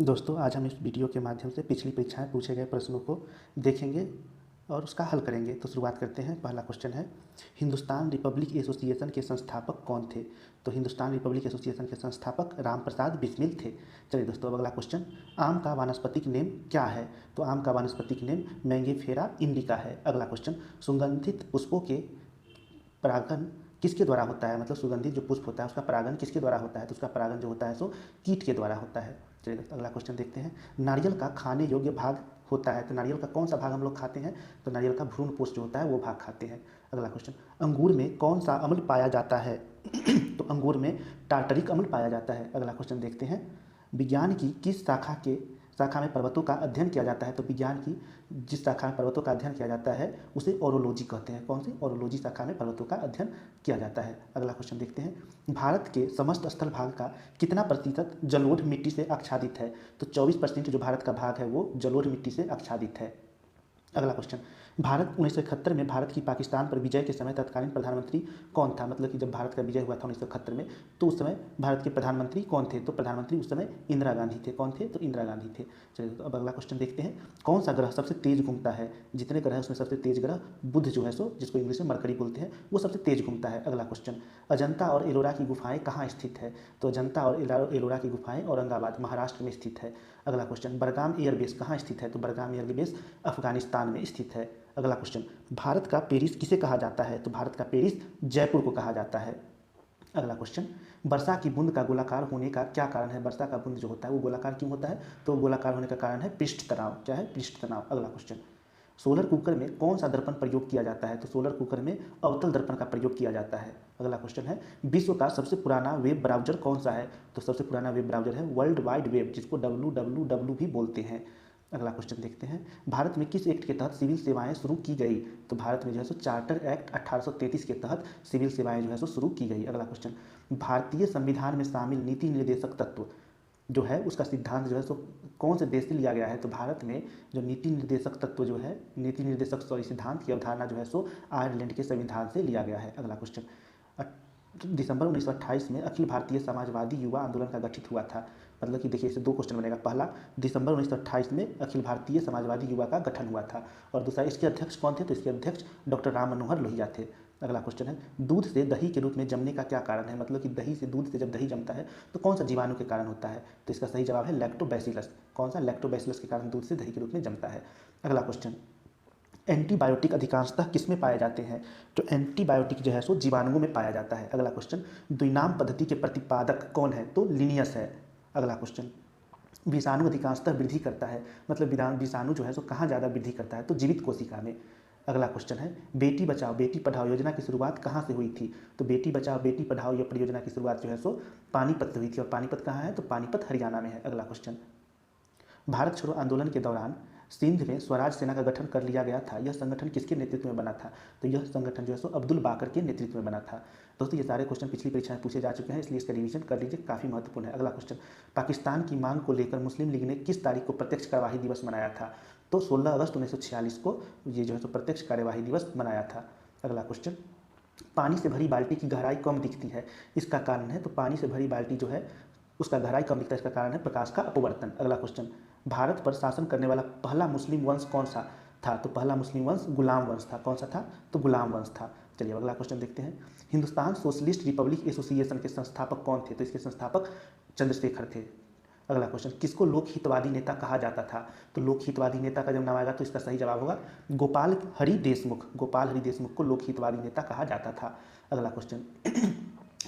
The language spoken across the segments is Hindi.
दोस्तों, आज हम इस वीडियो के माध्यम से पिछली परीक्षाएं पूछे गए प्रश्नों को देखेंगे और उसका हल करेंगे। तो शुरुआत करते हैं। पहला क्वेश्चन है, हिंदुस्तान रिपब्लिक एसोसिएशन के संस्थापक कौन थे? तो हिंदुस्तान रिपब्लिक एसोसिएशन के संस्थापक राम प्रसाद बिस्मिल थे। चलिए दोस्तों, अब अगला क्वेश्चन, आम का वानस्पतिक नेम क्या है? तो आम का वानस्पतिक नेम मैंगीफेरा इंडिका है। अगला क्वेश्चन, सुगंधित पुष्पों के परागण किसके द्वारा होता है? मतलब सुगंधित जो पुष्प होता है उसका परागण किसके द्वारा होता है? तो उसका परागण जो होता है सो कीट के द्वारा होता है। चलिए दोस्तों, अगला क्वेश्चन देखते हैं। नारियल का खाने योग्य भाग होता है, तो नारियल का कौन सा भाग हम लोग खाते हैं? तो नारियल का भ्रूण पोष जो होता है वो भाग खाते हैं। अगला क्वेश्चन, अंगूर में कौन सा अम्ल पाया जाता है? तो अंगूर में टार्टरिक अम्ल पाया जाता है। अगला क्वेश्चन देखते हैं, विज्ञान की किस शाखा में पर्वतों का अध्ययन किया जाता है? तो विज्ञान की जिस शाखा में पर्वतों का अध्ययन किया जाता है उसे ओरोलॉजी कहते हैं। कौन सी? ओरोलॉजी शाखा में पर्वतों का अध्ययन किया जाता है। अगला क्वेश्चन देखते हैं, भारत के समस्त स्थल भाग का कितना प्रतिशत जलोढ़ मिट्टी से आच्छादित है? तो 24% जो भारत का भाग है वो जलोढ़ मिट्टी से आच्छादित है। अगला क्वेश्चन, भारत 1971 में भारत की पाकिस्तान पर विजय के समय तत्कालीन प्रधानमंत्री कौन था? मतलब कि जब भारत का विजय हुआ था 1971 में, तो उस समय भारत के प्रधानमंत्री कौन थे? तो प्रधानमंत्री उस समय इंदिरा गांधी थे। कौन थे? तो इंदिरा गांधी थे। चलिए तो अब अगला क्वेश्चन देखते हैं, कौन सा ग्रह सबसे तेज घूमता है? जितने ग्रह हैं उसमें सबसे तेज ग्रह बुध जो है सो, जिसको इंग्लिश में मरकरी बोलते हैं, वो सबसे तेज घूमता है। अगला क्वेश्चन, अजंता और एलोरा की गुफाएं कहाँ स्थित है? तो अजंता और एलोरा की गुफाएं औरंगाबाद महाराष्ट्र में स्थित है। अगला क्वेश्चन, बरगाम एयरबेस कहाँ स्थित है? तो बरगाम एयरबेस अफगानिस्तान में स्थित है। अगला क्वेश्चन, भारत का पेरिस किसे कहा जाता है? तो भारत का पेरिस जयपुर को कहा जाता है। अगला क्वेश्चन, वर्षा की बूंद का गोलाकार होने का क्या कारण है? वर्षा का बूंद जो होता है वो गोलाकार क्यों होता है? तो गोलाकार होने का कारण है पृष्ठ तनाव। क्या है? पृष्ठ तनाव। अगला क्वेश्चन, सोलर कुकर में कौन सा दर्पण प्रयोग किया जाता है? तो सोलर कुकर में अवतल दर्पण का प्रयोग किया जाता है। अगला क्वेश्चन है, विश्व का सबसे पुराना वेब ब्राउजर कौन सा है? तो सबसे पुराना वेब ब्राउजर है वर्ल्ड वाइड वेब, जिसको www भी बोलते हैं। अगला क्वेश्चन देखते हैं, भारत में किस एक्ट के तहत सिविल सेवाएं शुरू की गई? तो भारत में जो है सो चार्टर एक्ट 1833 के तहत सिविल सेवाएं जो है सो शुरू की गई। अगला क्वेश्चन, भारतीय संविधान में शामिल नीति निर्देशक तत्व जो है उसका सिद्धांत जो है सो कौन से देश से लिया गया है? तो भारत में जो नीति निर्देशक तत्व जो है, नीति निर्देशक सिद्धांत की अवधारणा जो है सो आयरलैंड के संविधान से लिया गया है। अगला क्वेश्चन, दिसंबर 1928 में अखिल भारतीय समाजवादी युवा आंदोलन का गठित हुआ था। मतलब कि देखिए, इससे दो क्वेश्चन बनेगा। पहला, दिसंबर 1928 में अखिल भारतीय समाजवादी युवा का गठन हुआ था, और दूसरा, इसके अध्यक्ष कौन थे? तो इसके अध्यक्ष डॉक्टर राम मनोहर लोहिया थे। अगला क्वेश्चन है, दूध से दही के रूप में जमने का क्या कारण है? मतलब कि दही से, दूध से जब दही जमता है तो कौन सा जीवाणु के कारण होता है? तो इसका सही जवाब है लैक्टोबैसिलस। कौन सा? लैक्टोबैसिलस के कारण दूध से दही के रूप में जमता है। अगला क्वेश्चन, एंटीबायोटिक अधिकांशतः किस में पाए जाते हैं? तो एंटीबायोटिक जो है सो जीवाणुओं में पाया जाता है। अगला क्वेश्चन, द्विनाम पद्धति के प्रतिपादक कौन है? तो लिनियस है। अगला क्वेश्चन, विषाणु अधिकांशतः वृद्धि करता है, मतलब विषाणु जो है सो कहाँ ज़्यादा वृद्धि करता है? तो जीवित कोशिका में। अगला क्वेश्चन है, बेटी बचाओ बेटी पढ़ाओ योजना की शुरुआत कहाँ से हुई थी? तो बेटी बचाओ बेटी पढ़ाओ ये परियोजना की शुरुआत जो है सो पानीपत से हुई थी, और पानीपत कहाँ है? तो पानीपत हरियाणा में है। अगला क्वेश्चन, भारत छोड़ो आंदोलन के दौरान सिंध में स्वराज सेना का गठन कर लिया गया था। यह संगठन किसके नेतृत्व में बना था? तो यह संगठन जो है सो अब्दुल बाकर के नेतृत्व में बना था। दोस्तों, ये सारे क्वेश्चन पिछली परीक्षा में पूछे जा चुके हैं, इसलिए इसका रिवीजन कर लीजिए, काफ़ी महत्वपूर्ण है। अगला क्वेश्चन, पाकिस्तान की मांग को लेकर मुस्लिम लीग ने किस तारीख को प्रत्यक्ष कार्यवाही दिवस मनाया था? तो 16 अगस्त 1946 को ये जो है सो प्रत्यक्ष कार्यवाही दिवस मनाया था। अगला क्वेश्चन, पानी से भरी बाल्टी की गहराई कम दिखती है, इसका कारण है? तो पानी से भरी बाल्टी जो है उसका गहराई कम दिखता है, इसका कारण है प्रकाश का अपवर्तन। अगला क्वेश्चन, भारत पर शासन करने वाला पहला मुस्लिम वंश कौन सा था? तो पहला मुस्लिम वंश गुलाम वंश था। कौन सा था? तो गुलाम वंश था। चलिए अगला क्वेश्चन देखते हैं, हिंदुस्तान सोशलिस्ट रिपब्लिक एसोसिएशन के संस्थापक कौन थे? तो इसके संस्थापक चंद्रशेखर थे। अगला क्वेश्चन, किसको लोकहितवादी नेता कहा जाता था? तो लोकहितवादी नेता का जब नाम आएगा तो इसका सही जवाब होगा गोपाल हरि देशमुख। गोपाल हरि देशमुख को लोकहितवादी नेता कहा जाता था। अगला क्वेश्चन,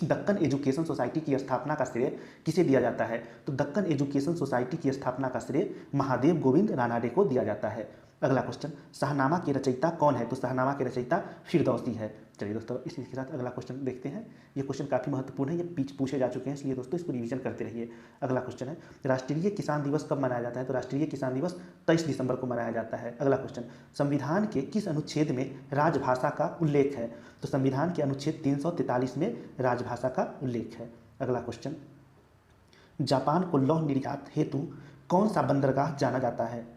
दक्कन एजुकेशन सोसाइटी की स्थापना का श्रेय किसे दिया जाता है? तो दक्कन एजुकेशन सोसाइटी की स्थापना का श्रेय महादेव गोविंद रानाडे को दिया जाता है। अगला क्वेश्चन, शाहनामा के रचयिता कौन है? तो शाहनामा के रचयिता फिरदौसी है। चलिए दोस्तों, इसी के साथ अगला क्वेश्चन देखते हैं। ये क्वेश्चन काफ़ी महत्वपूर्ण है, ये पूछे जा चुके हैं, इसलिए दोस्तों इसको रिवीजन करते रहिए। अगला क्वेश्चन है, राष्ट्रीय किसान दिवस कब मनाया जाता है? तो राष्ट्रीय किसान दिवस 23 दिसंबर को मनाया जाता है। अगला क्वेश्चन, संविधान के किस अनुच्छेद में राजभाषा का उल्लेख है? तो संविधान के अनुच्छेद 343 में राजभाषा का उल्लेख है। अगला क्वेश्चन, जापान को लौह निर्यात हेतु कौन सा बंदरगाह जाना जाता है?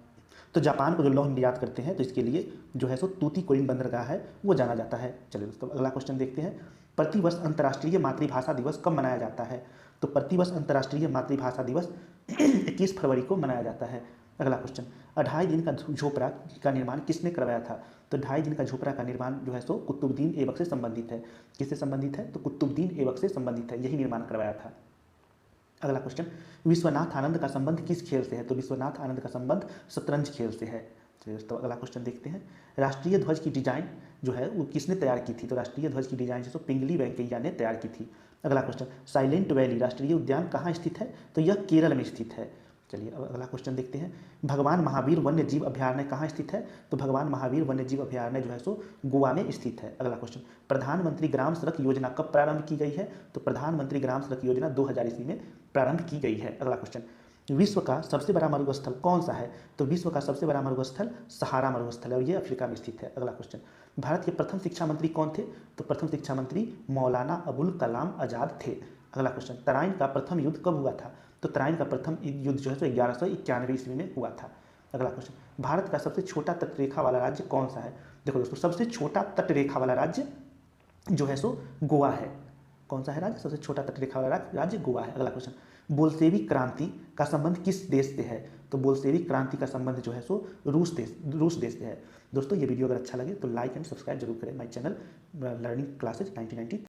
तो जापान को जो लौह निर्यात करते हैं तो इसके लिए जो है सो तूतीकोरिन बंदरगाह है वो जाना जाता है। चलिए दोस्तों, अगला क्वेश्चन देखते हैं, प्रतिवर्ष अंतर्राष्ट्रीय मातृभाषा दिवस कब मनाया जाता है? तो प्रतिवर्ष अंतर्राष्ट्रीय मातृभाषा दिवस 21 फरवरी को मनाया जाता है। अगला क्वेश्चन, 2.5 दिन का झोपड़ा का निर्माण किसने करवाया था? तो 2.5 दिन का झोपड़ा का निर्माण जो है सो कुतुबुद्दीन ऐबक से संबंधित है। किससे संबंधित है? तो कुतुबुद्दीन ऐबक से संबंधित है, यही निर्माण करवाया था। अगला क्वेश्चन, विश्वनाथ आनंद का संबंध किस खेल से है? तो विश्वनाथ आनंद का संबंध शतरंज खेल से है। तो अगला क्वेश्चन देखते हैं, राष्ट्रीय ध्वज की डिजाइन जो है वो किसने तैयार की थी? तो राष्ट्रीय ध्वज की डिजाइन जो पिंगली वेंकैया ने तैयार की थी। अगला क्वेश्चन, साइलेंट वैली राष्ट्रीय उद्यान कहाँ स्थित है? तो यह केरल में स्थित है। चलिए अब अगला क्वेश्चन देखते हैं, भगवान महावीर वन्य जीव अभयारण्य कहाँ स्थित है? तो भगवान महावीर वन्य जीव अभयारण्य जो है सो गोवा में स्थित है। अगला क्वेश्चन, प्रधानमंत्री ग्राम सड़क योजना कब प्रारंभ की गई है? तो प्रधानमंत्री ग्राम सड़क योजना 2000 ईस्वी में प्रारंभ की गई है। अगला क्वेश्चन, विश्व का सबसे बड़ा मरुस्थल कौन सा है? तो विश्व का सबसे बड़ा मरुस्थल सहारा मरुस्थल है और ये अफ्रीका में स्थित है। अगला क्वेश्चन, भारत के प्रथम शिक्षा मंत्री कौन थे? तो प्रथम शिक्षा मंत्री मौलाना अबुल कलाम आज़ाद थे। अगला क्वेश्चन, तराइन का प्रथम युद्ध कब हुआ था? तो तराइन का प्रथम युद्ध जो है सो 1191 ईस्वी में हुआ था। अगला क्वेश्चन, भारत का सबसे छोटा तटरेखा वाला राज्य कौन सा है? देखो दोस्तों, सबसे छोटा तटरेखा वाला राज्य जो है सो गोवा है। कौन सा है राज्य? सबसे छोटा तटरेखा वाला राज्य गोवा है। अगला क्वेश्चन, बोल्शेविक क्रांति का संबंध किस देश से है? तो बोल्शेविक क्रांति का संबंध जो है सो रूस देश से है। दोस्तों ये वीडियो अगर अच्छा लगे तो लाइक एंड सब्सक्राइब जरूर करें माय चैनल लर्निंग क्लासेज 1990।